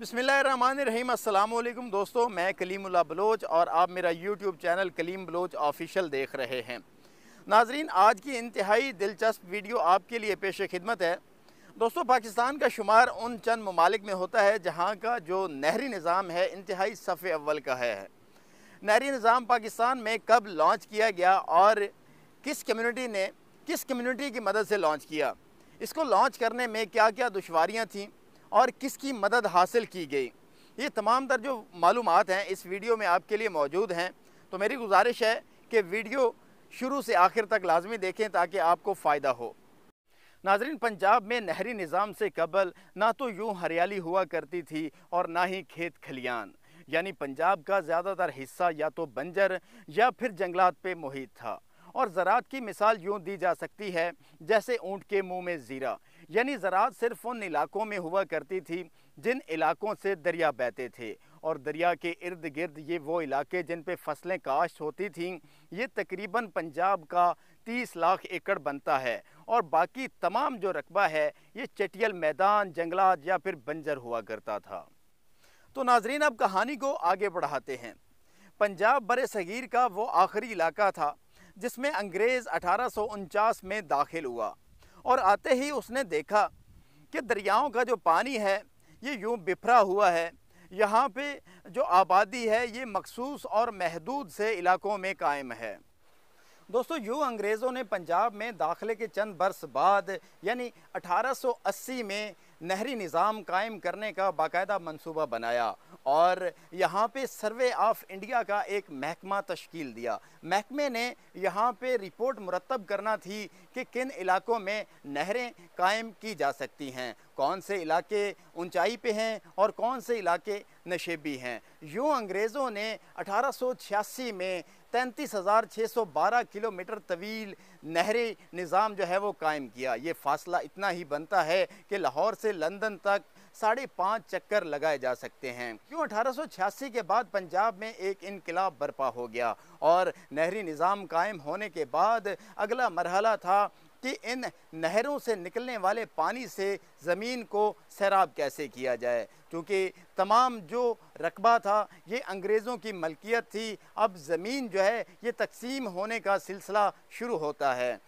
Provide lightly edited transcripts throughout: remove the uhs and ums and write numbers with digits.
बिस्मिल्लाहिर्रहमानिर्रहीम। अस्सलाम वालेकुम दोस्तों, मैं कलीमुल्लाह बलोच और आप मेरा YouTube channel Kaleem Baloch official देख रहे हैं। नाजरीन, आज की इंतहाई दिलचस्प वीडियो आपके लिए पेश खिदमत है। दोस्तों, पाकिस्तान का शुमार उन चंद ममालिक में होता है जहाँ का जो नहरी निज़ाम है इंतहाई सफ़े अव्वल का है। नहरी निज़ाम पाकिस्तान में कब लॉन्च किया गया और किस कम्युनिटी की मदद से लॉन्च किया, इसको लॉन्च करने में क्या क्या दुश्वारियाँ थीं और किसकी मदद हासिल की गई, ये तमाम तर जो मालूमात हैं इस वीडियो में आपके लिए मौजूद हैं। तो मेरी गुजारिश है कि वीडियो शुरू से आखिर तक लाजमी देखें ताकि आपको फ़ायदा हो। नाजरीन, पंजाब में नहरी निज़ाम से कबल ना तो यूँ हरियाली हुआ करती थी और ना ही खेत खलियान, यानी पंजाब का ज़्यादातर हिस्सा या तो बंजर या फिर जंगलात पे मुहित था। और ज़राअत की मिसाल यूँ दी जा सकती है जैसे ऊँट के मुंह में ज़ीरा, यानी ज़राअत सिर्फ उन इलाकों में हुआ करती थी जिन इलाकों से दरिया बहते थे, और दरिया के इर्द गिर्द ये वो इलाके जिन पे फसलें काश्त होती थीं, ये तकरीबन पंजाब का 30 लाख एकड़ बनता है। और बाकी तमाम जो रकबा है ये चटियल मैदान, जंगलात या फिर बंजर हुआ करता था। तो नाजरीन, अब कहानी को आगे बढ़ाते हैं। पंजाब बरे सगीर का वो आखिरी इलाका था जिसमें अंग्रेज़ 1849 में दाखिल हुआ, और आते ही उसने देखा कि दरियाओं का जो पानी है ये यूँ बिखरा हुआ है। यहाँ पे जो आबादी है ये मखसूस और महदूद से इलाकों में कायम है। दोस्तों, यूँ अंग्रेज़ों ने पंजाब में दाखिले के चंद बरस बाद यानी 1880 में नहरी निज़ाम कायम करने का बाकायदा मंसूबा बनाया और यहाँ पे सर्वे ऑफ इंडिया का एक महकमा तश्कील दिया। महकमे ने यहाँ पे रिपोर्ट मुरतब करना थी कि किन इलाकों में नहरें कायम की जा सकती हैं, कौन से इलाके ऊंचाई पे हैं और कौन से इलाके नशेबी हैं। यूँ अंग्रेज़ों ने 1886 में 33,612 किलोमीटर तवील नहरी निज़ाम जो है वो कायम किया। ये फ़ासला इतना ही बनता है कि लाहौर से लंदन तक 5.5 चक्कर लगाए जा सकते हैं। क्यों 1886 के बाद पंजाब में एक इनकलाब बर्पा हो गया और नहरी निज़ाम कायम होने के बाद अगला मरहला था कि इन नहरों से निकलने वाले पानी से ज़मीन को सैराब कैसे किया जाए, क्योंकि तमाम जो रकबा था ये अंग्रेज़ों की मलकियत थी। अब ज़मीन जो है ये तकसीम होने का सिलसिला शुरू होता है।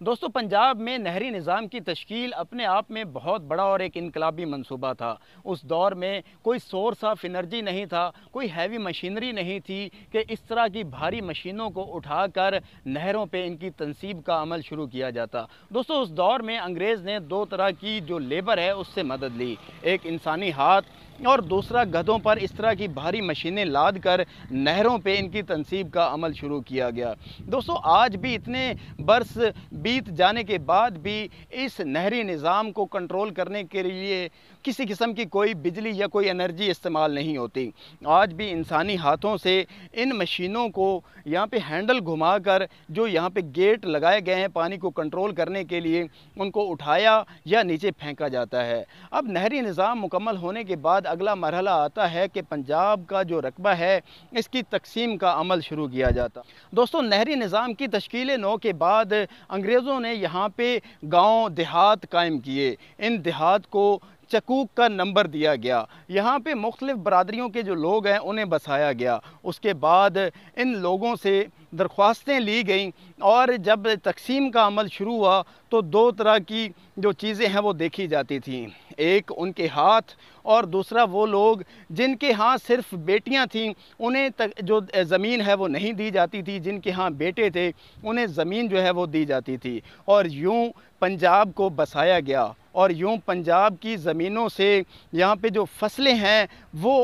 दोस्तों, पंजाब में नहरी निज़ाम की तश्कील अपने आप में बहुत बड़ा और एक इनकलाबी मंसूबा था। उस दौर में कोई सोर्स ऑफ एनर्जी नहीं था, कोई हैवी मशीनरी नहीं थी कि इस तरह की भारी मशीनों को उठाकर नहरों पे इनकी तनसीब का अमल शुरू किया जाता। दोस्तों, उस दौर में अंग्रेज़ ने दो तरह की जो लेबर है उससे मदद ली, एक इंसानी हाथ और दूसरा गधों पर इस तरह की भारी मशीनें लाद कर नहरों पे इनकी तनसीब का अमल शुरू किया गया। दोस्तों, आज भी इतने बरस बीत जाने के बाद भी इस नहरी निज़ाम को कंट्रोल करने के लिए किसी किस्म की कोई बिजली या कोई एनर्जी इस्तेमाल नहीं होती। आज भी इंसानी हाथों से इन मशीनों को यहाँ पे हैंडल घुमाकर जो यहाँ पे गेट लगाए गए हैं पानी को कंट्रोल करने के लिए, उनको उठाया या नीचे फेंका जाता है। अब नहरी निज़ाम मुकम्मल होने के बाद अगला मरहला आता है कि पंजाब का जो रकबा है इसकी तकसीम का अमल शुरू किया जाता। दोस्तों, नहरी निज़ाम की तश्कील नौ के बाद अंग्रेज़ों ने यहाँ पे गाँव देहात कायम किए। इन देहात को चकूक का नंबर दिया गया। यहाँ पे मुख्तलिफ़ बरादरियों के जो लोग हैं उन्हें बसाया गया। उसके बाद इन लोगों से दरख्वास्तें ली गईं और जब तकसीम का अमल शुरू हुआ तो दो तरह की जो चीज़ें हैं वो देखी जाती थीं, एक उनके हाथ और दूसरा वो लोग जिनके यहाँ सिर्फ बेटियाँ थीं उन्हें तक जो ज़मीन है वो नहीं दी जाती थी, जिनके यहाँ बेटे थे उन्हें ज़मीन जो है वो दी जाती थी। और यूँ पंजाब को बसाया गया और यूँ पंजाब की ज़मीनों से यहाँ पे जो फसलें हैं वो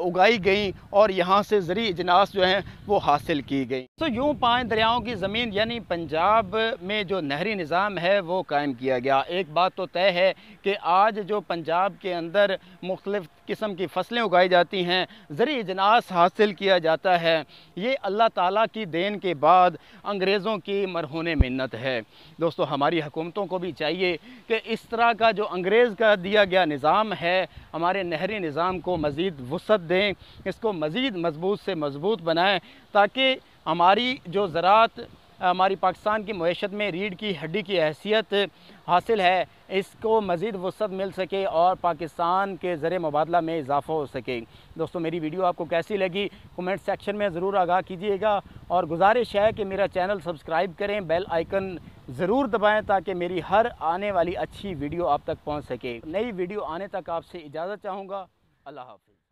उगाई गई और यहाँ से ज़री इजनास जो हैं वो हासिल की गई। तो यूँ 5 दरियाओं की ज़मीन यानी पंजाब में जो नहरी निज़ाम है वो कायम किया गया। एक बात तो तय है कि आज जो पंजाब के अंदर मुख्तलिफ़ किस्म की फसलें उगाई जाती हैं, ज़री इजनास हासिल किया जाता है, ये अल्लाह ताला की देन के बाद अंग्रेज़ों की मरहून मिन्नत है। दोस्तों, हमारी हुकूमतों को भी चाहिए कि इस तरह का जो अंग्रेज़ का दिया गया निज़ाम है हमारे नहरी निज़ाम को मज़ीद वुसअत दें, इसको मज़ीद मज़बूत से मज़बूत बनाएं ताकि हमारी जो ज़राअत ہماری پاکستان کی معیشت میں ریڑھ کی ہڈی کی حیثیت حاصل ہے، اس کو مزید وسعت مل سکے اور پاکستان کے زر مبادلہ میں اضافہ ہو سکے۔ دوستو میری ویڈیو آپ کو کیسی لگی کومنٹ سیکشن میں ضرور آگاہ کیجیے گا، اور گزارش ہے کہ میرا چینل سبسکرائب کریں، بیل آئیکن ضرور دبائیں تاکہ میری ہر آنے والی اچھی ویڈیو آپ تک پہنچ سکے۔ نئی ویڈیو آنے تک آپ سے اجازت چاہوں گا۔ اللہ حافظ۔